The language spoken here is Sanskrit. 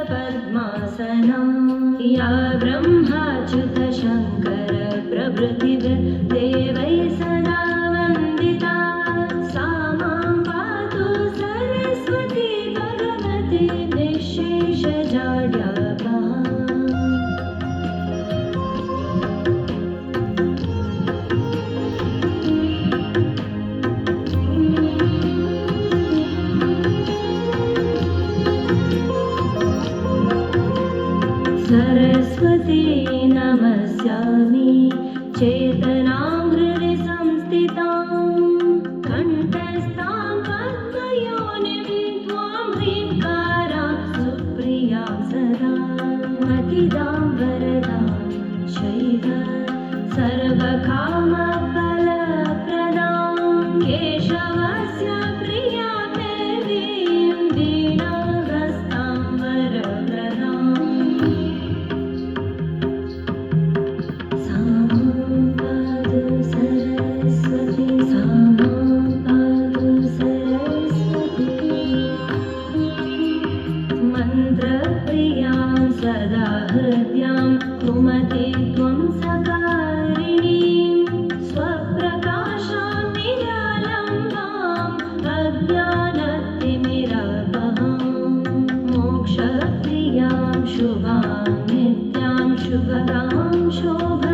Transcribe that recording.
पद्मासनं या ब्रह्माच्युतशङ्कर प्रभृतिर्देवैः सदा वन्दिता सा मां पातु सरस्वती भगवती निःशेषजाड्यापहा। सरस्वती नमस्यामि चेतनां हृदि संस्थितां कण्ठस्थां पद्मयोनिं त्वां ह्रीङ्कारां सुप्रियां सदा मतिदां वरदां चैव सर्वकामफलप्रदां केशवस्य प्रियां देवीं वीणाहस्तां वरप्रदाम्। मन्त्रप्रियां सदा हृद्यां कुमति त्वं सकारिणीं स्वप्रकाशां निरालम्बाम् अज्ञानतिमिरापहां मोक्षप्रियां शुभां नित्यां शुभदां शोभां